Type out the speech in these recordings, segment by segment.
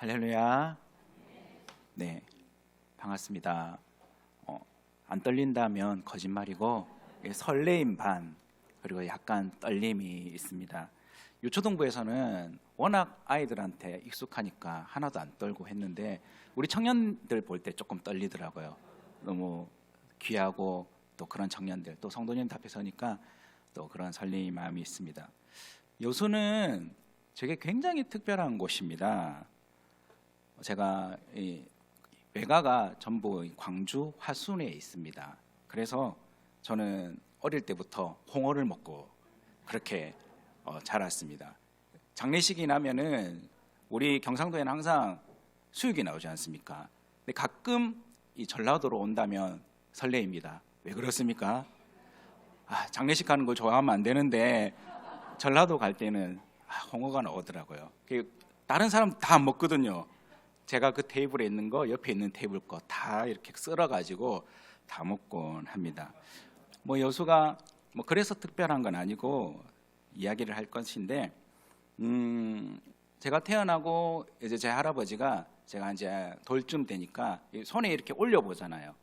할렐루야. 네, 반갑습니다. 안 떨린다면 거짓말이고 설레임 반 그리고 약간 떨림이 있습니다. 유초동부에서는 워낙 아이들한테 익숙하니까 하나도 안 떨고 했는데 우리 청년들 볼 때 조금 떨리더라고요. 너무 귀하고 또 그런 청년들 또 성도님들 앞에 서니까 또 그런 설레임 마음이 있습니다. 여수는 저게 굉장히 특별한 곳입니다. 제가 외가가 전부 광주 화순에 있습니다. 그래서 저는 어릴 때부터 홍어를 먹고 그렇게 자랐습니다. 장례식이 나면은 우리 경상도에는 항상 수육이 나오지 않습니까? 근데 가끔 이 전라도로 온다면 설레입니다. 왜 그렇습니까? 장례식 가는 걸 좋아하면 안 되는데 전라도 갈 때는 홍어가 나오더라고요. 다른 사람 다 안 먹거든요. 제가 그 테이블에 있는 거 옆에 있는 테이블 거 다 이렇게 썰어가지고 다 먹곤 합니다. 여수가 그래서 특별한 건 아니고 이야기를 할 것인데, 제가 태어나고 이제 제 할아버지가 제가 이제 돌쯤 되니까 손에 이렇게 올려보잖아요.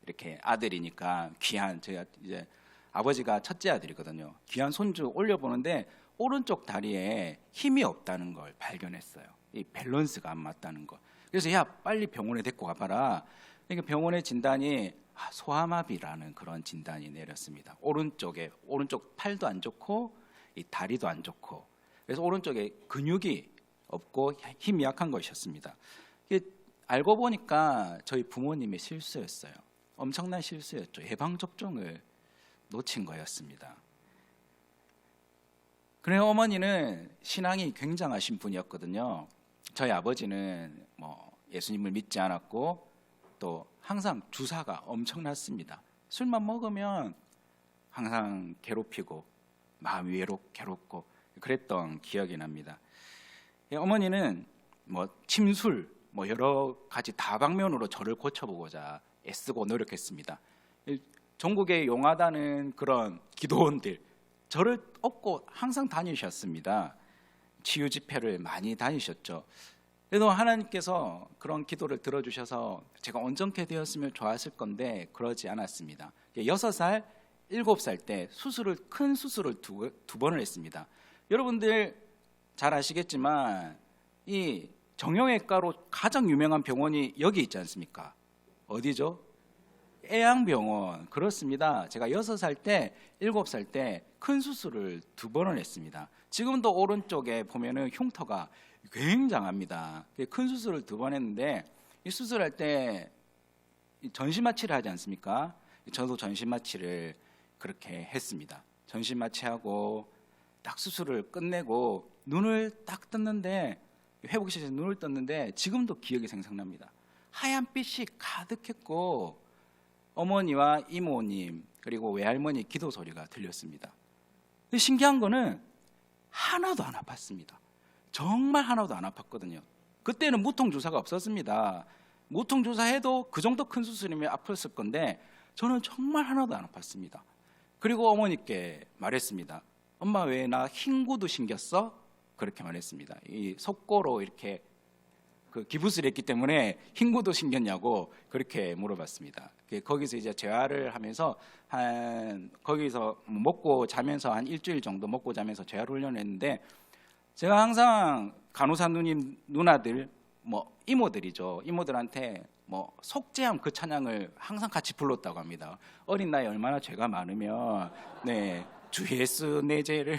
이렇게 아들이니까 귀한, 제가 이제 아버지가 첫째 아들이거든요. 귀한 손주 올려보는데 오른쪽 다리에 힘이 없다는 걸 발견했어요. 이 밸런스가 안 맞다는 거. 그래서 야, 빨리 병원에 데리고 가봐라. 그러니까 병원의 진단이 소아마비라는 그런 진단이 내렸습니다. 오른쪽 팔도 안 좋고 이 다리도 안 좋고, 그래서 오른쪽에 근육이 없고 힘이 약한 것이었습니다. 알고 보니까 저희 부모님의 실수였어요. 엄청난 실수였죠. 예방 접종을 놓친 거였습니다. 그래, 어머니는 신앙이 굉장하신 분이었거든요. 저희 아버지는 예수님을 믿지 않았고 또 항상 주사가 엄청났습니다. 술만 먹으면 항상 괴롭히고 마음이 괴롭고 그랬던 기억이 납니다. 어머니는 침술 여러 가지 다방면으로 저를 고쳐보고자 애쓰고 노력했습니다. 전국에 용하다는 그런 기도원들 저를 업고 항상 다니셨습니다. 치유 집회를 많이 다니셨죠. 그래도 하나님께서 그런 기도를 들어주셔서 제가 온전케 되었으면 좋았을 건데 그러지 않았습니다. 6살, 7살 때 큰 수술을 두 번을 했습니다. 여러분들 잘 아시겠지만 이 정형외과로 가장 유명한 병원이 여기 있지 않습니까? 어디죠? 애양병원. 그렇습니다. 제가 6살 때, 7살 때 큰 수술을 2번을 했습니다. 지금도 오른쪽에 보면은 흉터가 굉장합니다. 큰 수술을 2번 했는데 이 수술할 때 전신마취를 하지 않습니까? 저도 전신마취를 그렇게 했습니다. 전신마취하고 딱 수술을 끝내고 눈을 딱 떴는데, 회복실에서 눈을 떴는데 지금도 기억이 생생납니다. 하얀 빛이 가득했고 어머니와 이모님 그리고 외할머니 기도 소리가 들렸습니다. 신기한 거는 하나도 안 아팠습니다. 정말 하나도 안 아팠거든요. 그때는 무통주사가 없었습니다. 무통주사 해도 그 정도 큰 수술이면 아팠을 건데 저는 정말 하나도 안 아팠습니다. 그리고 어머니께 말했습니다. 엄마, 왜 나 흰 구두 신겼어? 그렇게 말했습니다. 이 속고로 이렇게 기부스를 했기 때문에 흰 구두 신겼냐고 그렇게 물어봤습니다. 거기서 이제 재활을 하면서 거기서 먹고 자면서 한 일주일 정도 먹고 자면서 재활 훈련을 했는데, 제가 항상 간호사 누나들 이모들이죠. 이모들한테 속죄함 그 찬양을 항상 같이 불렀다고 합니다. 어린 나이에 얼마나 죄가 많으면 주 예수 내 죄를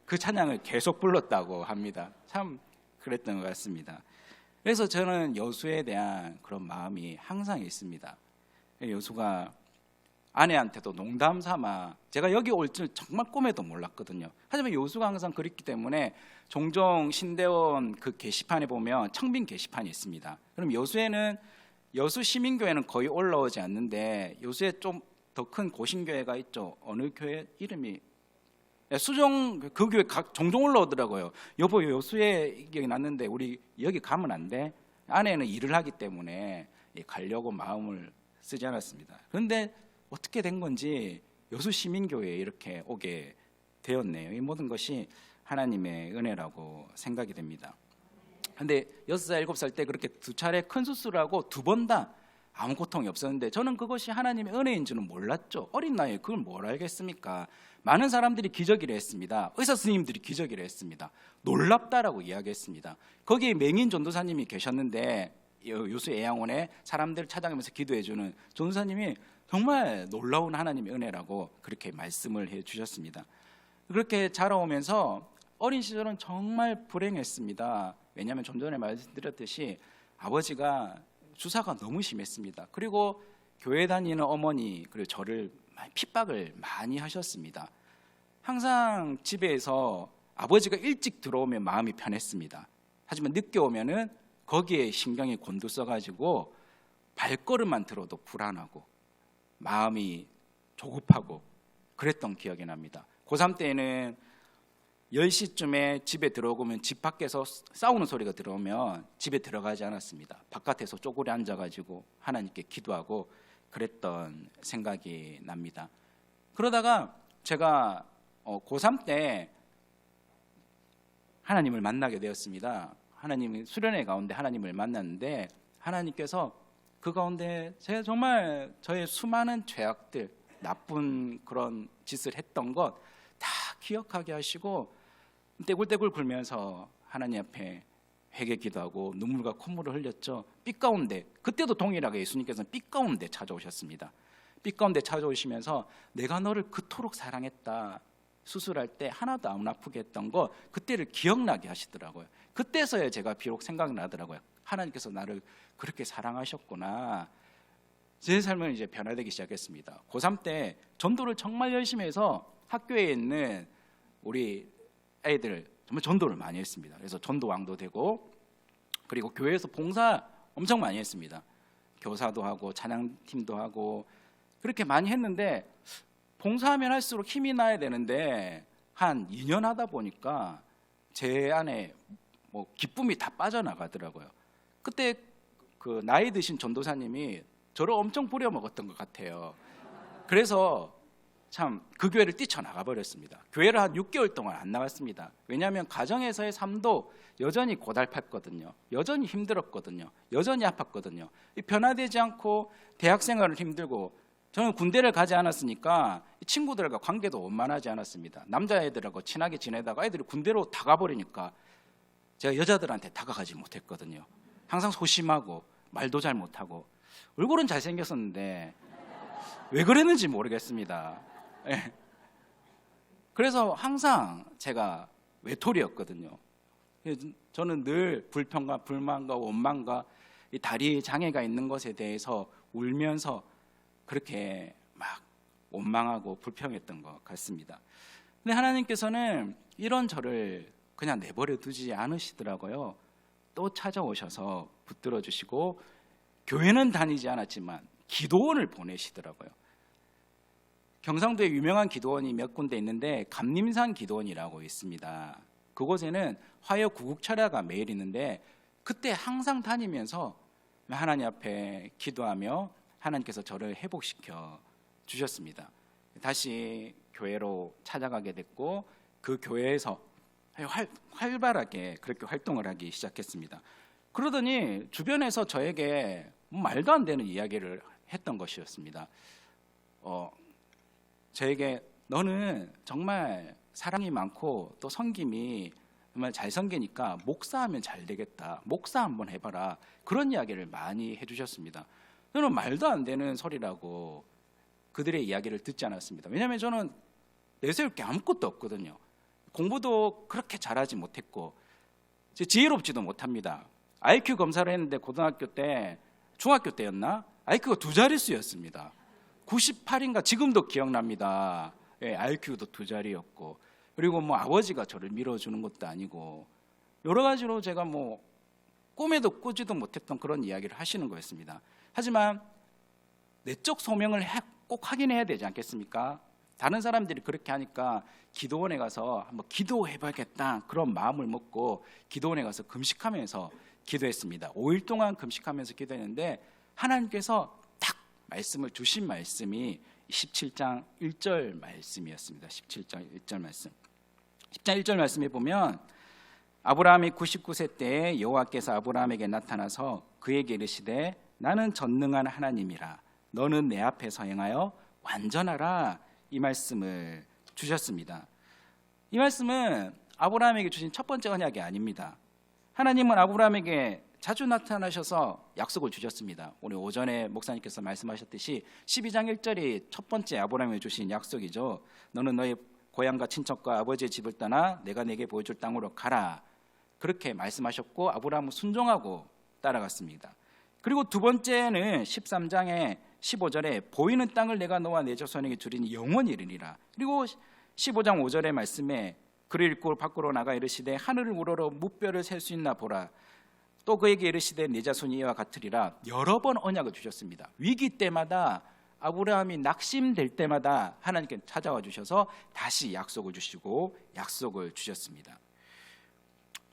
그 찬양을 계속 불렀다고 합니다. 참 그랬던 것 같습니다. 그래서 저는 여수에 대한 그런 마음이 항상 있습니다. 여수가 아내한테도 농담 삼아, 제가 여기 올 줄 정말 꿈에도 몰랐거든요. 하지만 여수가 항상 그랬기 때문에 종종 신대원 그 게시판에 보면 청빈 게시판이 있습니다. 그럼 여수에는, 여수 시민교회는 거의 올라오지 않는데 여수에 좀 더 큰 고신교회가 있죠. 어느 교회 이름이, 수종 그 교회 종종 올라오더라고요. 여보, 여수에 여기 났는데 우리 여기 가면 안 돼? 아내는 일을 하기 때문에 가려고 마음을 쓰지 않았습니다. 그런데 어떻게 된 건지 여수 시민교회에 이렇게 오게 되었네요. 이 모든 것이 하나님의 은혜라고 생각이 됩니다. 근데 6살, 7살 때 그렇게 2차례 큰 수술을 하고 2번 다 아무 고통이 없었는데 저는 그것이 하나님의 은혜인 줄은 몰랐죠. 어린 나이에 그걸 뭘 알겠습니까? 많은 사람들이 기적이라 했습니다. 의사 선생님들이 기적이라 했습니다. 놀랍다라고 이야기했습니다. 거기에 맹인 전도사님이 계셨는데 요수 애양원에 사람들을 찾아가면서 기도해주는 전도사님이 정말 놀라운 하나님의 은혜라고 그렇게 말씀을 해주셨습니다. 그렇게 자라오면서 어린 시절은 정말 불행했습니다. 왜냐하면 좀 전에 말씀드렸듯이 아버지가 주사가 너무 심했습니다. 그리고 교회 다니는 어머니 그리고 저를 핍박을 많이 하셨습니다. 항상 집에서 아버지가 일찍 들어오면 마음이 편했습니다. 하지만 늦게 오면은 거기에 신경이 곤두서가지고 발걸음만 들어도 불안하고 마음이 조급하고 그랬던 기억이 납니다. 고3 때는 10시쯤에 집에 들어오면 집 밖에서 싸우는 소리가 들어오면 집에 들어가지 않았습니다. 바깥에서 쪼그려 앉아가지고 하나님께 기도하고 그랬던 생각이 납니다. 그러다가 제가 고3 때 하나님을 만나게 되었습니다. 하나님이 수련회 가운데 하나님을 만났는데 하나님께서 그 가운데 제가 정말 저의 수많은 죄악들, 나쁜 그런 짓을 했던 것 다 기억하게 하시고 떼굴떼굴 굴면서 하나님 앞에 회개 기도하고 눈물과 콧물을 흘렸죠. 빛 가운데, 그때도 동일하게 예수님께서는 빛 가운데 찾아오셨습니다. 빛 가운데 찾아오시면서 내가 너를 그토록 사랑했다. 수술할 때 하나도 안 아프게 했던 거 그때를 기억나게 하시더라고요. 그때서야 제가 비록 생각나더라고요. 하나님께서 나를 그렇게 사랑하셨구나. 제 삶은 이제 변화되기 시작했습니다. 고3 때 전도를 정말 열심히 해서 학교에 있는 우리 애들 정말 전도를 많이 했습니다. 그래서 전도왕도 되고 그리고 교회에서 봉사 엄청 많이 했습니다. 교사도 하고 찬양팀도 하고 그렇게 많이 했는데 봉사하면 할수록 힘이 나야 되는데 한 2년 하다 보니까 제 안에 뭐 기쁨이 다 빠져나가더라고요. 그때 그 나이 드신 전도사님이 저를 엄청 부려먹었던 것 같아요. 그래서 참 그 교회를 뛰쳐나가 버렸습니다. 교회를 한 6개월 동안 안 나갔습니다. 왜냐하면 가정에서의 삶도 여전히 고달팠거든요. 여전히 힘들었거든요. 여전히 아팠거든요. 변화되지 않고 대학생활을 힘들고 저는 군대를 가지 않았으니까 친구들과 관계도 원만하지 않았습니다. 남자애들하고 친하게 지내다가 애들이 군대로 다 가버리니까 제가 여자들한테 다가가지 못했거든요. 항상 소심하고 말도 잘 못하고 얼굴은 잘생겼었는데 왜 그랬는지 모르겠습니다. 네. 그래서 항상 제가 외톨이였거든요. 저는 늘 불평과 불만과 원망과 이 다리 장애가 있는 것에 대해서 울면서 그렇게 막 원망하고 불평했던 것 같습니다. 근데 하나님께서는 이런 저를 그냥 내버려 두지 않으시더라고요. 또 찾아오셔서 붙들어 주시고 교회는 다니지 않았지만 기도원을 보내시더라고요. 경상도에 유명한 기도원이 몇 군데 있는데 감림산 기도원이라고 있습니다. 그곳에는 화요 구국철야가 매일 있는데 그때 항상 다니면서 하나님 앞에 기도하며 하나님께서 저를 회복시켜 주셨습니다. 다시 교회로 찾아가게 됐고 그 교회에서 활발하게 그렇게 활동을 하기 시작했습니다. 그러더니 주변에서 저에게 말도 안 되는 이야기를 했던 것이었습니다. 저에게 너는 정말 사랑이 많고 또 섬김이 정말 잘 섬기니까 목사하면 잘 되겠다. 목사 한번 해봐라. 그런 이야기를 많이 해주셨습니다. 저는 말도 안 되는 소리라고 그들의 이야기를 듣지 않았습니다. 왜냐하면 저는 내세울 게 아무것도 없거든요. 공부도 그렇게 잘하지 못했고 지혜롭지도 못합니다. IQ 검사를 했는데 고등학교 때 중학교 때였나? IQ가 2자릿수였습니다. 98인가 지금도 기억납니다. 예, IQ도 2자리였고 그리고 뭐 아버지가 저를 밀어주는 것도 아니고 여러 가지로 제가 뭐 꿈에도 꾸지도 못했던 그런 이야기를 하시는 거였습니다. 하지만 내적 소명을 꼭 확인해야 되지 않겠습니까? 다른 사람들이 그렇게 하니까 기도원에 가서 한번 기도해봐야겠다 그런 마음을 먹고 기도원에 가서 금식하면서 기도했습니다. 5일 동안 금식하면서 기도했는데 하나님께서 딱 말씀을 주신 말씀이 17장 1절 말씀이었습니다. 17장 1절 말씀. 10장 1절 말씀에 보면 아브라함이 99세 때에 여호와께서 아브라함에게 나타나서 그에게 이르시되 나는 전능한 하나님이라 너는 내 앞에서 행하여 완전하라 이 말씀을 주셨습니다. 이 말씀은 아브라함에게 주신 첫 번째 언약이 아닙니다. 하나님은 아브라함에게 자주 나타나셔서 약속을 주셨습니다. 오늘 오전에 목사님께서 말씀하셨듯이 12장 1절이 첫 번째 아브라함에게 주신 약속이죠. 너는 너의 고향과 친척과 아버지의 집을 떠나 내가 내게 보여줄 땅으로 가라. 그렇게 말씀하셨고 아브라함은 순종하고 따라갔습니다. 그리고 두 번째는 13장의 15절에 보이는 땅을 내가 너와 내 자손에게 주리니 영원히 이르리라. 그리고 15장 5절의 말씀에 그를 읽고 밖으로 나가 이르시되 하늘을 우러러 무뼈를 셀 수 있나 보라. 또 그에게 이르시되 내 자손이 이와 같으리라. 여러 번 언약을 주셨습니다. 위기 때마다 아브라함이 낙심될 때마다 하나님께 찾아와 주셔서 다시 약속을 주시고 약속을 주셨습니다.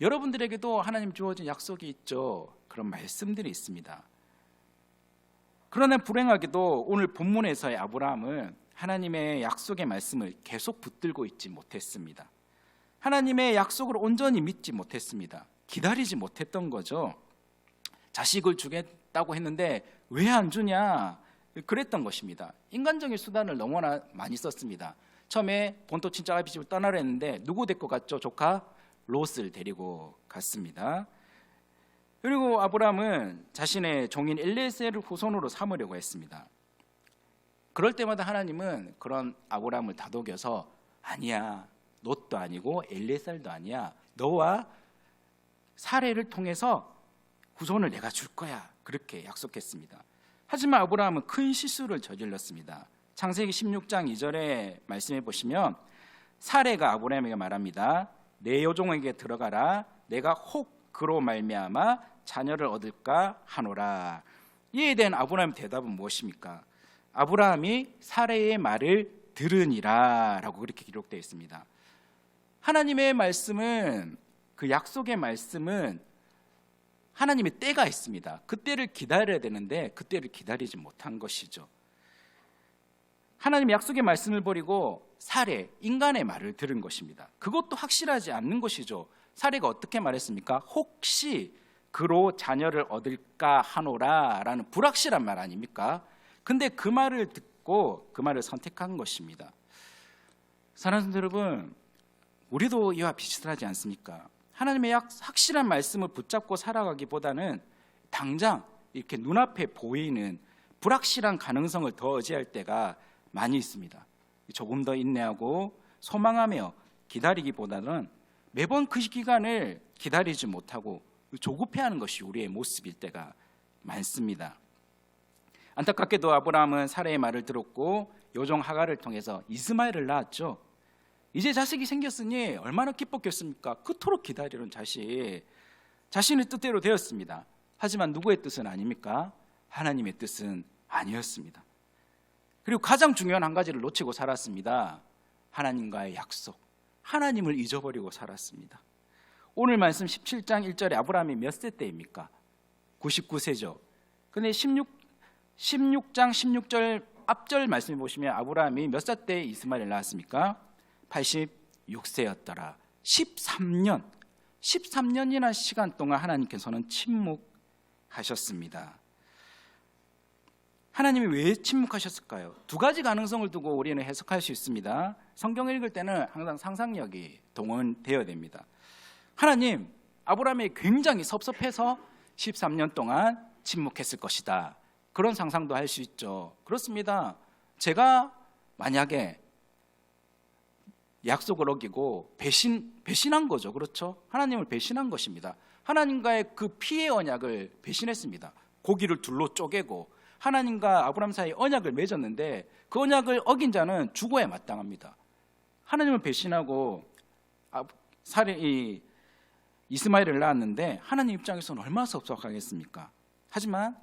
여러분들에게도 하나님 주어진 약속이 있죠. 그런 말씀들이 있습니다. 그러나 불행하게도 오늘 본문에서의 아브라함은 하나님의 약속의 말씀을 계속 붙들고 있지 못했습니다. 하나님의 약속을 온전히 믿지 못했습니다. 기다리지 못했던 거죠. 자식을 주겠다고 했는데 왜 안 주냐 그랬던 것입니다. 인간적인 수단을 너무나 많이 썼습니다. 처음에 본토 친척 아비 집을 떠나려 했는데 누구 데리고 갔죠? 조카 롯을 데리고 갔습니다. 그리고 아브라함은 자신의 종인 엘리에셀을 후손으로 삼으려고 했습니다. 그럴 때마다 하나님은 그런 아브라함을 다독여서 아니야, 롯도 아니고 엘리에셀도 아니야, 너와 사례를 통해서 후손을 내가 줄 거야, 그렇게 약속했습니다. 하지만 아브라함은 큰 실수를 저질렀습니다. 창세기 16장 2절에 말씀해 보시면 사례가 아브라함에게 말합니다. 내 여종에게 들어가라, 내가 혹 그로 말미암아 자녀를 얻을까 하노라. 이에 대한 아브라함의 대답은 무엇입니까? 아브라함이 사례의 말을 들으니라 라고 그렇게 기록되어 있습니다. 하나님의 말씀은, 그 약속의 말씀은 하나님의 때가 있습니다. 그 때를 기다려야 되는데 그 때를 기다리지 못한 것이죠. 하나님 약속의 말씀을 버리고 사례, 인간의 말을 들은 것입니다. 그것도 확실하지 않는 것이죠. 사례가 어떻게 말했습니까? 혹시 그로 자녀를 얻을까 하노라 라는 불확실한 말 아닙니까? 근데 그 말을 듣고 그 말을 선택한 것입니다. 사랑하는 여러분, 우리도 이와 비슷하지 않습니까? 하나님의 확실한 말씀을 붙잡고 살아가기보다는 당장 이렇게 눈앞에 보이는 불확실한 가능성을 더 의지할 때가 많이 있습니다. 조금 더 인내하고 소망하며 기다리기보다는 매번 그 기간을 기다리지 못하고 조급해하는 것이 우리의 모습일 때가 많습니다. 안타깝게도 아브라함은 사례의 말을 들었고 여종 하갈을 통해서 이스마엘을 낳았죠. 이제 자식이 생겼으니 얼마나 기뻤겠습니까? 그토록 기다리는 자식, 자신의 뜻대로 되었습니다. 하지만 누구의 뜻은 아닙니까? 하나님의 뜻은 아니었습니다. 그리고 가장 중요한 한 가지를 놓치고 살았습니다. 하나님과의 약속, 하나님을 잊어버리고 살았습니다. 오늘 말씀 17장 1절에 아브라함이 몇 세 때입니까? 99세죠. 근데 16장 16절 앞절 말씀해 보시면 아브라함이 몇 살 때 이스마엘을 낳았습니까? 86세였더라. 13년이나 시간 동안 하나님께서는 침묵하셨습니다. 하나님이 왜 침묵하셨을까요? 두 가지 가능성을 두고 우리는 해석할 수 있습니다. 성경을 읽을 때는 항상 상상력이 동원되어야 됩니다. 하나님, 아브라함이 굉장히 섭섭해서 13년 동안 침묵했을 것이다. 그런 상상도 할 수 있죠. 그렇습니다. 제가 만약에 약속을 어기고 배신한 거죠. 그렇죠? 하나님을 배신한 것입니다. 하나님과의 그 피의 언약을 배신했습니다. 고기를 둘로 쪼개고 하나님과 아브라함 사이에 언약을 맺었는데 그 언약을 어긴 자는 죽어야 마땅합니다. 하나님을 배신하고 이스마엘을 낳았는데 하나님 입장에서는 얼마나 섭섭하겠습니까? 하지만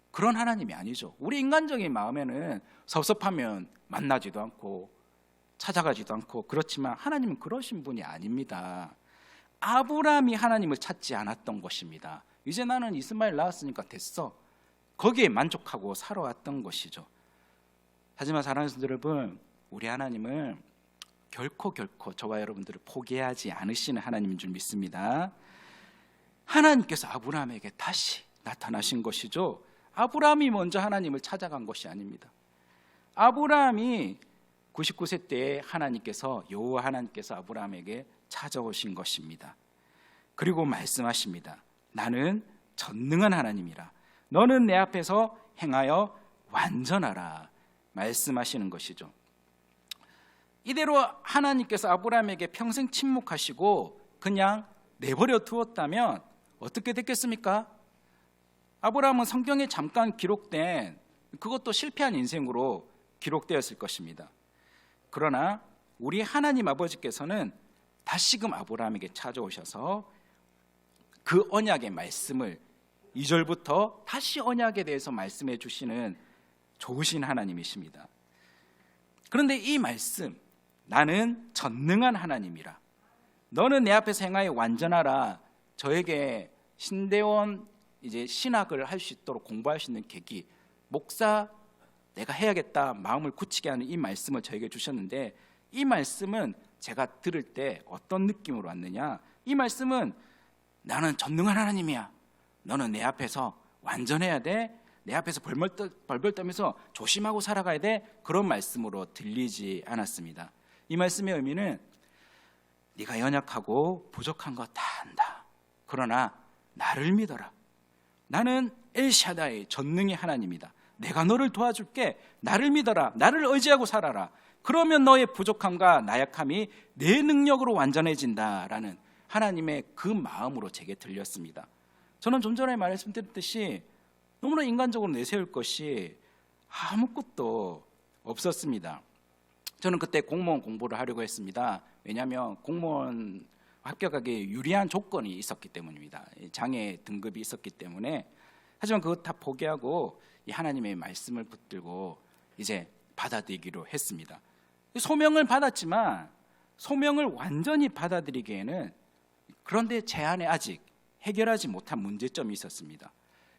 그런 하나님이 아니죠. 우리 인간적인 마음에는 섭섭하면 만나지도 않고 찾아가지도 않고 그렇지만 하나님은 그러신 분이 아닙니다. 아브라함이 하나님을 찾지 않았던 것입니다. 이제 나는 이스마엘 낳았으니까 됐어. 거기에 만족하고 살아왔던 것이죠. 하지만 사랑하는 여러분, 우리 하나님은 결코 저와 여러분들을 포기하지 않으시는 하나님인 줄 믿습니다. 하나님께서 아브라함에게 다시 나타나신 것이죠. 아브라함이 먼저 하나님을 찾아간 것이 아닙니다. 아브라함이 99세 때에 여호와 하나님께서 아브라함에게 찾아오신 것입니다. 그리고 말씀하십니다. 나는 전능한 하나님이라. 너는 내 앞에서 행하여 완전하라. 말씀하시는 것이죠. 이대로 하나님께서 아브라함에게 평생 침묵하시고 그냥 내버려 두었다면 어떻게 됐겠습니까? 아브라함은 성경에 잠깐 기록된, 그것도 실패한 인생으로 기록되었을 것입니다. 그러나 우리 하나님 아버지께서는 다시금 아브라함에게 찾아오셔서 그 언약의 말씀을 2절부터 다시 언약에 대해서 말씀해 주시는 좋으신 하나님이십니다. 그런데 이 말씀, 나는 전능한 하나님이라, 너는 내 앞에서 행하여 완전하라, 저에게 신대원 신학을 할 수 있도록 공부할 수 있는 계기, 목사 내가 해야겠다 마음을 굳히게 하는 이 말씀을 저에게 주셨는데, 이 말씀은 제가 들을 때 어떤 느낌으로 왔느냐, 이 말씀은 나는 전능한 하나님이야, 너는 내 앞에서 완전해야 돼, 내 앞에서 벌벌 떨면서 조심하고 살아가야 돼, 그런 말씀으로 들리지 않았습니다. 이 말씀의 의미는 네가 연약하고 부족한 거 다 안다, 그러나 나를 믿어라, 나는 엘샤다이 전능의 하나님이다, 내가 너를 도와줄게, 나를 믿어라, 나를 의지하고 살아라, 그러면 너의 부족함과 나약함이 내 능력으로 완전해진다라는 하나님의 그 마음으로 제게 들렸습니다. 저는 좀 전에 말씀드렸듯이 너무나 인간적으로 내세울 것이 아무것도 없었습니다. 저는 그때 공무원 공부를 하려고 했습니다. 왜냐하면 공무원 합격하기 유리한 조건이 있었기 때문입니다. 장애 등급이 있었기 때문에. 하지만 그것 다 포기하고 이 하나님의 말씀을 붙들고 이제 받아들이기로 했습니다. 소명을 받았지만 소명을 완전히 받아들이기에는, 그런데 제 안에 아직 해결하지 못한 문제점이 있었습니다.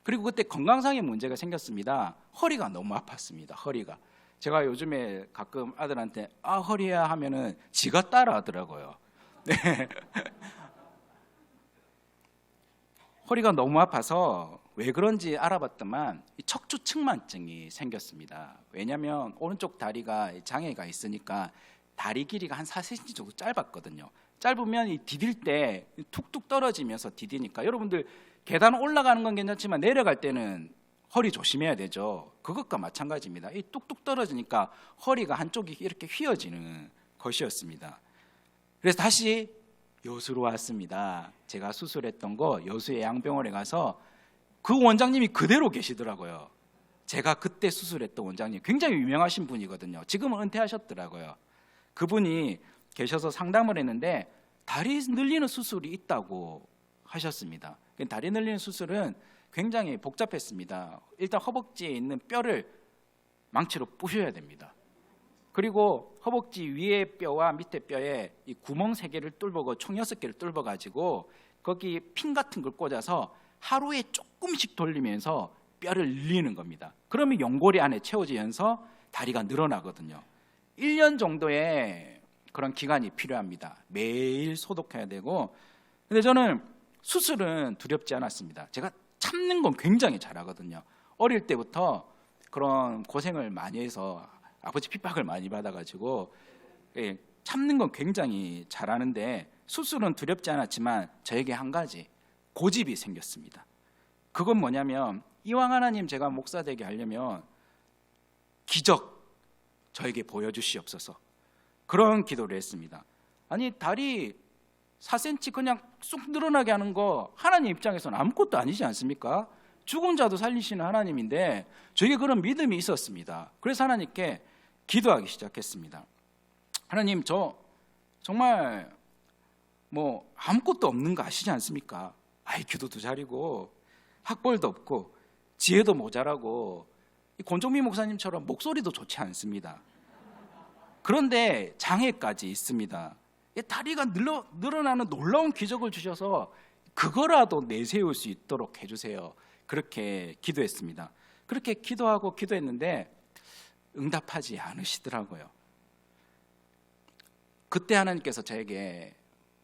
그리고 그때 건강상의 문제가 생겼습니다. 허리가 너무 아팠습니다. 허리가. 제가 요즘에 가끔 아들한테 허리야 하면은 지가 따라 하더라고요. 네. 허리가 너무 아파서 왜 그런지 알아봤더만 척추측만증이 생겼습니다. 왜냐하면 오른쪽 다리가 장애가 있으니까 다리 길이가 한 4cm 정도 짧았거든요. 짧으면 이 디딜 때 툭툭 떨어지면서 디디니까, 여러분들 계단 올라가는 건 괜찮지만 내려갈 때는 허리 조심해야 되죠. 그것과 마찬가지입니다. 이 뚝뚝 떨어지니까 허리가 한쪽이 이렇게 휘어지는 것이었습니다. 그래서 다시 여수로 왔습니다. 제가 수술했던 거 여수의 양병원에 가서 그 원장님이 그대로 계시더라고요. 제가 그때 수술했던 원장님, 굉장히 유명하신 분이거든요. 지금은 은퇴하셨더라고요. 그분이 계셔서 상담을 했는데 다리 늘리는 수술이 있다고 하셨습니다. 다리 늘리는 수술은 굉장히 복잡했습니다. 일단 허벅지에 있는 뼈를 망치로 부셔야 됩니다. 그리고 허벅지 위에 뼈와 밑에 뼈에 이 구멍 3개를 뚫고 총 6개를 뚫어가지고 거기 핀 같은 걸 꽂아서 하루에 조금씩 돌리면서 뼈를 늘리는 겁니다. 그러면 연골이 안에 채워지면서 다리가 늘어나거든요. 1년 정도의 그런 기간이 필요합니다. 매일 소독해야 되고. 근데 저는 수술은 두렵지 않았습니다. 제가 참는 건 굉장히 잘하거든요. 어릴 때부터 그런 고생을 많이 해서 아버지 핍박을 많이 받아가지고 참는 건 굉장히 잘하는데, 수술은 두렵지 않았지만 저에게 한 가지 고집이 생겼습니다. 그건 뭐냐면, 이왕 하나님 제가 목사 되게 하려면 기적 저에게 보여주시옵소서, 그런 기도를 했습니다. 아니 다리 4cm 그냥 쑥 늘어나게 하는 거 하나님 입장에서는 아무것도 아니지 않습니까? 죽은 자도 살리시는 하나님인데 저에게 그런 믿음이 있었습니다. 그래서 하나님께 기도하기 시작했습니다. 하나님, 저 정말 뭐 아무것도 없는 거 아시지 않습니까? IQ도 잘이고 학벌도 없고 지혜도 모자라고 권종미 목사님처럼 목소리도 좋지 않습니다. 그런데 장애까지 있습니다. 다리가 늘어나는 놀라운 기적을 주셔서 그거라도 내세울 수 있도록 해주세요. 그렇게 기도했습니다. 그렇게 기도했는데 응답하지 않으시더라고요. 그때 하나님께서 저에게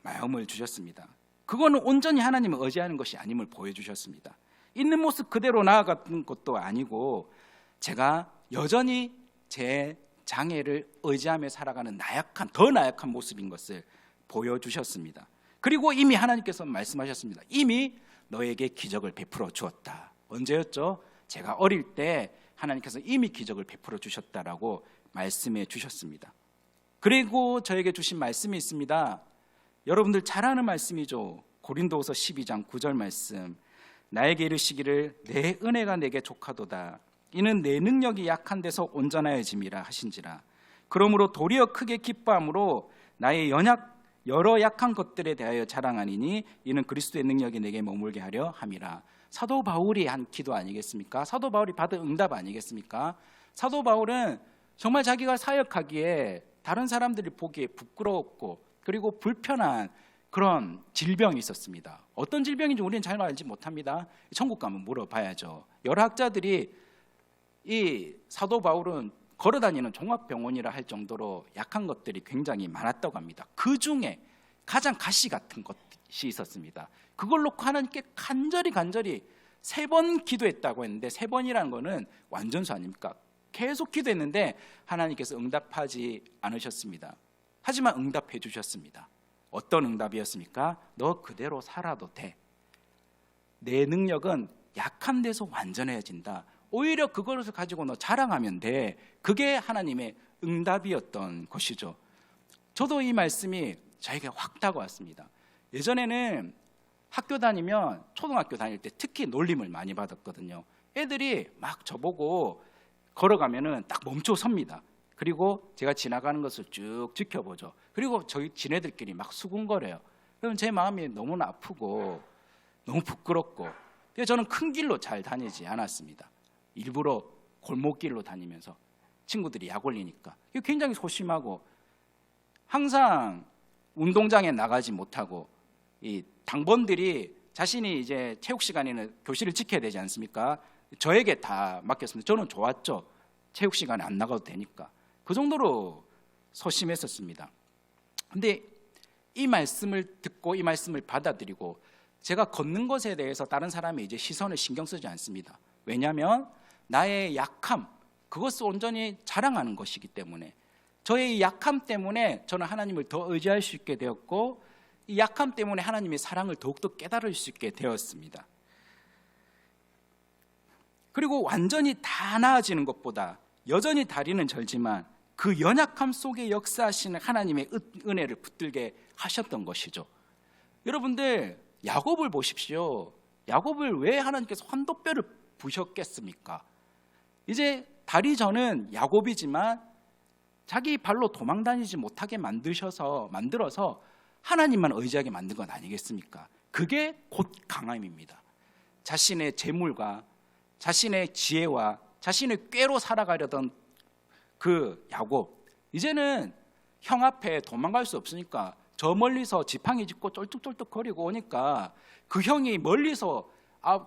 마음을 주셨습니다. 그거는 온전히 하나님을 의지하는 것이 아님을 보여주셨습니다. 있는 모습 그대로 나아가는 것도 아니고 제가 여전히 제 장애를 의지하며 살아가는 더 나약한 모습인 것을 보여주셨습니다. 그리고 이미 하나님께서 말씀하셨습니다. 이미 너에게 기적을 베풀어 주었다. 언제였죠? 제가 어릴 때 하나님께서 이미 기적을 베풀어 주셨다라고 말씀해 주셨습니다. 그리고 저에게 주신 말씀이 있습니다. 여러분들 잘 아는 말씀이죠. 고린도후서 12장 9절 말씀. 나에게 이르시기를 내 은혜가 내게 족하도다. 이는 내 능력이 약한 데서 온전하여짐이라 하신지라. 그러므로 도리어 크게 기뻐함으로 나의 여러 약한 것들에 대하여 자랑하니니 이는 그리스도의 능력이 내게 머물게 하려 함이라. 사도 바울이 한 기도 아니겠습니까? 사도 바울이 받은 응답 아니겠습니까? 사도 바울은 정말 자기가 사역하기에 다른 사람들이 보기에 부끄러웠고 그리고 불편한 그런 질병이 있었습니다. 어떤 질병인지 우리는 잘 알지 못합니다. 천국 가면 물어봐야죠. 여러 학자들이 이 사도 바울은 걸어다니는 종합병원이라 할 정도로 약한 것들이 굉장히 많았다고 합니다. 그 중에 가장 가시 같은 것이 있었습니다. 그걸 놓고 하나님께 간절히 3번 기도했다고 했는데 3번이라는 거는 완전수 아닙니까? 계속 기도했는데 하나님께서 응답하지 않으셨습니다. 하지만 응답해 주셨습니다. 어떤 응답이었습니까? 너 그대로 살아도 돼. 내 능력은 약한 데서 완전해진다. 오히려 그것을 가지고 너 자랑하면 돼. 그게 하나님의 응답이었던 것이죠. 저도 이 말씀이 저에게 확 다가왔습니다. 예전에는 학교 다니면 초등학교 다닐 때 특히 놀림을 많이 받았거든요. 애들이 막 저보고 걸어가면은 딱 멈춰 섭니다. 그리고 제가 지나가는 것을 쭉 지켜보죠. 그리고 저희 지네들끼리 막 수군거려요. 그럼 제 마음이 너무나 아프고 너무 부끄럽고, 그래서 저는 큰 길로 잘 다니지 않았습니다. 일부러 골목길로 다니면서 친구들이 약 올리니까 굉장히 소심하고 항상 운동장에 나가지 못하고, 이 당번들이 자신이 이제 체육 시간에는 교실을 지켜야 되지 않습니까? 저에게 다 맡겼습니다. 저는 좋았죠. 체육 시간에 안 나가도 되니까. 그 정도로 소심했었습니다. 근데 이 말씀을 듣고 이 말씀을 받아들이고 제가 걷는 것에 대해서 다른 사람의 이제 시선을 신경 쓰지 않습니다. 왜냐하면 나의 약함, 그것을 온전히 자랑하는 것이기 때문에, 저의 약함 때문에 저는 하나님을 더 의지할 수 있게 되었고, 이 약함 때문에 하나님의 사랑을 더욱더 깨달을 수 있게 되었습니다. 그리고 완전히 다 나아지는 것보다 여전히 다리는 절지만 그 연약함 속에 역사하시는 하나님의 은혜를 붙들게 하셨던 것이죠. 여러분들 야곱을 보십시오. 야곱을 왜 하나님께서 환도뼈를 부셨겠습니까? 이제 다리 저는 야곱이지만 자기 발로 도망 다니지 못하게 만들어서 하나님만 의지하게 만든 건 아니겠습니까? 그게 곧 강함입니다. 자신의 재물과 자신의 지혜와 자신의 꾀로 살아가려던 그 야곱, 이제는 형 앞에 도망갈 수 없으니까 저 멀리서 지팡이 짚고 쫄뚝쫄뚝 거리고 오니까 그 형이 멀리서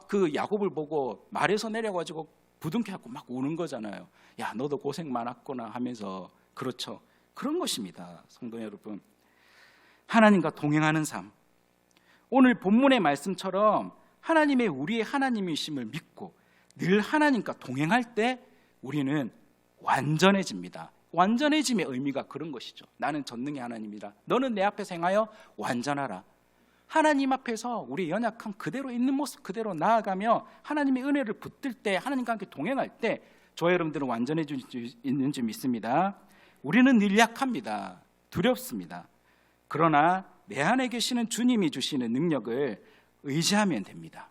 그 야곱을 보고 말에서 내려가지고 부둥켜갖고 막 우는 거잖아요. 야, 너도 고생 많았구나 하면서. 그렇죠. 그런 것입니다. 성도 여러분, 하나님과 동행하는 삶, 오늘 본문의 말씀처럼 하나님의 우리의 하나님이심을 믿고 늘 하나님과 동행할 때 우리는 완전해집니다. 완전해짐의 의미가 그런 것이죠. 나는 전능의 하나님이라 너는 내 앞에서 행하여 완전하라. 하나님 앞에서 우리 연약함 그대로 있는 모습 그대로 나아가며 하나님의 은혜를 붙들 때, 하나님과 함께 동행할 때 저와 여러분들은 완전해질 수 있는 줄 믿습니다. 우리는 늘 약합니다. 두렵습니다. 그러나 내 안에 계시는 주님이 주시는 능력을 의지하면 됩니다.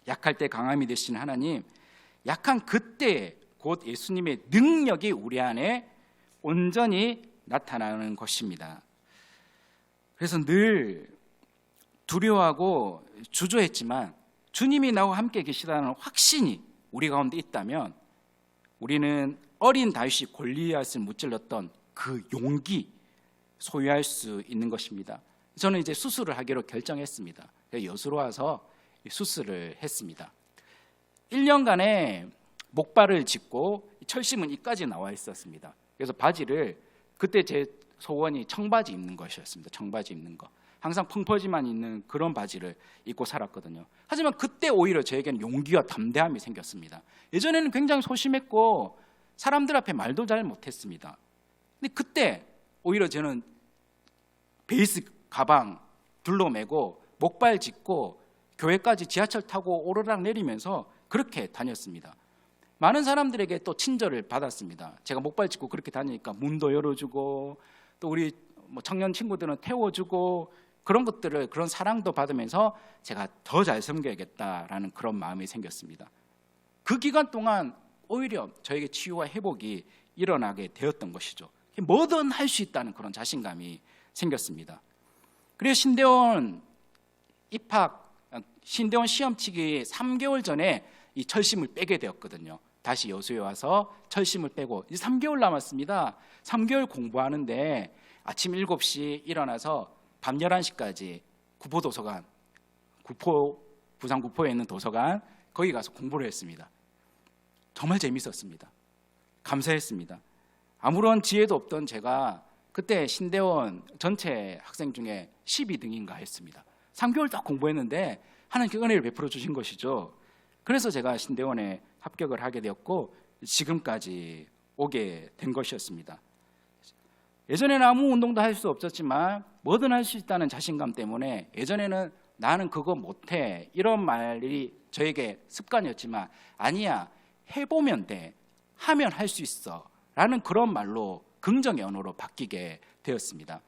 약할 때 강함이 되시는 하나님, 약한 그때 곧 예수님의 능력이 우리 안에 온전히 나타나는 것입니다. 그래서 늘 두려워하고 주저했지만 주님이 나와 함께 계시다는 확신이 우리 가운데 있다면 우리는 어린 다윗이 골리앗을 무찔렀던 그 용기 소유할 수 있는 것입니다. 저는 이제 수술을 하기로 결정했습니다. 여수로 와서 수술을 했습니다. 1년간의 목발을 짚고 철심은 이까지 나와 있었습니다. 그래서 바지를, 그때 제 소원이 청바지 입는 것이었습니다. 청바지 입는 거. 항상 펑퍼짐만 있는 그런 바지를 입고 살았거든요. 하지만 그때 오히려 저에게는 용기와 담대함이 생겼습니다. 예전에는 굉장히 소심했고 사람들 앞에 말도 잘 못했습니다. 근데 그때 오히려 저는 베이스 가방 둘러매고 목발 짚고 교회까지 지하철 타고 오르락 내리면서 그렇게 다녔습니다. 많은 사람들에게 또 친절을 받았습니다. 제가 목발 짚고 그렇게 다니니까 문도 열어주고 또 우리 청년 친구들은 태워주고 그런 것들을, 그런 사랑도 받으면서 제가 더 잘 섬겨야겠다라는 그런 마음이 생겼습니다. 그 기간 동안 오히려 저에게 치유와 회복이 일어나게 되었던 것이죠. 뭐든 할 수 있다는 그런 자신감이 생겼습니다. 그래서 신대원 시험치기 3개월 전에 이 철심을 빼게 되었거든요. 다시 여수에 와서 철심을 빼고 이제 3개월 남았습니다. 3개월 공부하는데 아침 7시 일어나서 밤 11시까지 구포도서관, 부산 구포에 있는 도서관, 거기 가서 공부를 했습니다. 정말 재밌었습니다. 감사했습니다. 아무런 지혜도 없던 제가 그때 신대원 전체 학생 중에 12등인가 했습니다. 3개월 딱 공부했는데 하나님께 은혜를 베풀어 주신 것이죠. 그래서 제가 신대원에 합격을 하게 되었고 지금까지 오게 된 것이었습니다. 예전에는 아무 운동도 할 수 없었지만 뭐든 할 수 있다는 자신감 때문에 예전에는 나는 그거 못해 이런 말이 저에게 습관이었지만 아니야, 해보면 돼, 하면 할 수 있어 라는 그런 말로 긍정의 언어로 바뀌게 되었습니다.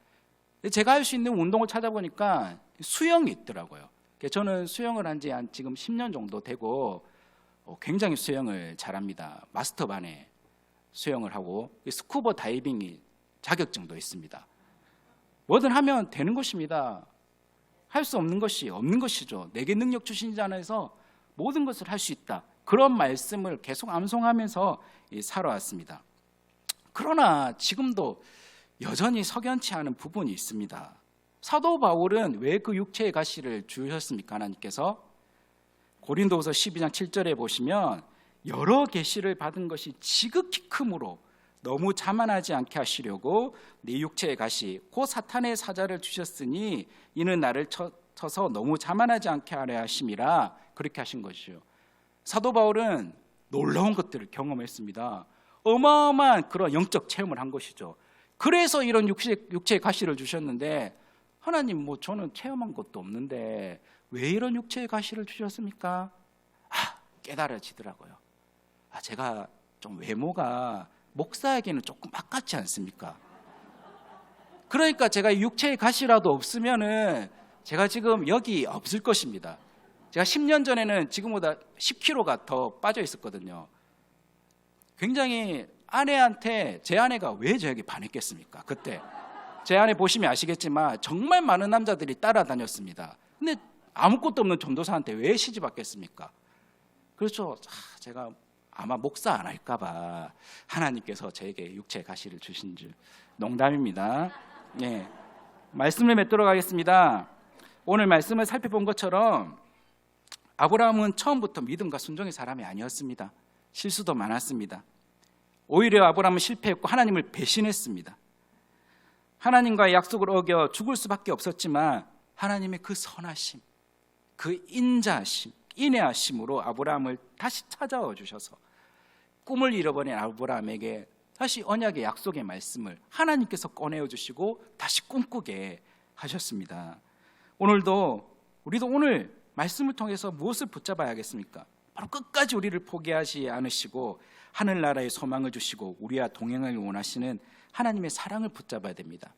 제가 할 수 있는 운동을 찾아보니까 수영이 있더라고요. 저는 수영을 한 지 지금 10년 정도 되고 굉장히 수영을 잘합니다. 마스터반에 수영을 하고 스쿠버 다이빙이 자격증도 있습니다. 뭐든 하면 되는 것입니다. 할 수 없는 것이 없는 것이죠. 내게 능력 주신 자 안에서 모든 것을 할 수 있다. 그런 말씀을 계속 암송하면서 살아왔습니다. 그러나 지금도 여전히 석연치 않은 부분이 있습니다. 사도 바울은 왜 그 육체의 가시를 주셨습니까? 하나님께서 고린도후서 12장 7절에 보시면 여러 계시를 받은 것이 지극히 크므로 너무 자만하지 않게 하시려고 네 육체의 가시 곧 사탄의 사자를 주셨으니 이는 나를 쳐서 너무 자만하지 않게 하려 하심이라, 그렇게 하신 것이죠. 사도 바울은 놀라운 것들을 경험했습니다. 어마어마한 그런 영적 체험을 한 것이죠. 그래서 이런 육체의 가시를 주셨는데 하나님, 저는 체험한 것도 없는데 왜 이런 육체의 가시를 주셨습니까? 깨달아지더라고요. 제가 좀 외모가 목사에게는 조금 아깝지 않습니까? 그러니까 제가 육체의 가시라도 없으면은 제가 지금 여기 없을 것입니다. 제가 10년 전에는 지금보다 10kg가 더 빠져 있었거든요. 굉장히 제 아내가 왜 저에게 반했겠습니까? 그때 제 아내 보시면 아시겠지만 정말 많은 남자들이 따라다녔습니다. 근데 아무것도 없는 전도사한테 왜 시집 왔겠습니까? 그렇죠. 제가 아마 목사 안 할까 봐 하나님께서 저에게 육체의 가시를 주신 줄. 농담입니다. 말씀을 맺도록 하겠습니다. 오늘 말씀을 살펴본 것처럼 아브라함은 처음부터 믿음과 순종의 사람이 아니었습니다. 실수도 많았습니다. 오히려 아브라함은 실패했고 하나님을 배신했습니다. 하나님과의 약속을 어겨 죽을 수밖에 없었지만 하나님의 그 선하심, 그 인자하심, 인애하심으로 아브라함을 다시 찾아와 주셔서 꿈을 잃어버린 아브라함에게 다시 언약의 약속의 말씀을 하나님께서 꺼내어 주시고 다시 꿈꾸게 하셨습니다. 우리도 오늘 말씀을 통해서 무엇을 붙잡아야겠습니까? 바로 끝까지 우리를 포기하지 않으시고 하늘나라의 소망을 주시고 우리와 동행을 원하시는 하나님의 사랑을 붙잡아야 됩니다.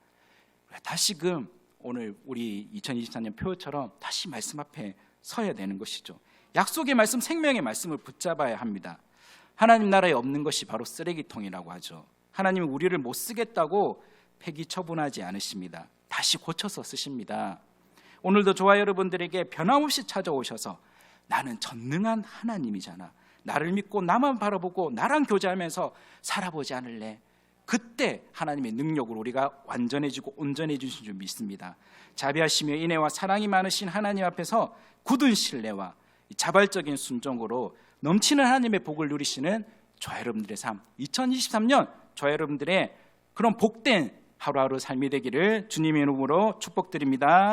다시금 오늘 우리 2024년 표처럼 다시 말씀 앞에 서야 되는 것이죠. 약속의 말씀, 생명의 말씀을 붙잡아야 합니다. 하나님 나라에 없는 것이 바로 쓰레기통이라고 하죠. 하나님은 우리를 못 쓰겠다고 폐기 처분하지 않으십니다. 다시 고쳐서 쓰십니다. 오늘도 저와 여러분들에게 변함없이 찾아오셔서 나는 전능한 하나님이잖아, 나를 믿고 나만 바라보고 나랑 교제하면서 살아보지 않을래? 그때 하나님의 능력으로 우리가 완전해지고 온전해지신 줄 믿습니다. 자비하시며 인애와 사랑이 많으신 하나님 앞에서 굳은 신뢰와 자발적인 순종으로 넘치는 하나님의 복을 누리시는 저와 여러분들의 삶, 2023년 저와 여러분들의 그런 복된 하루하루 삶이 되기를 주님의 이름으로 축복드립니다.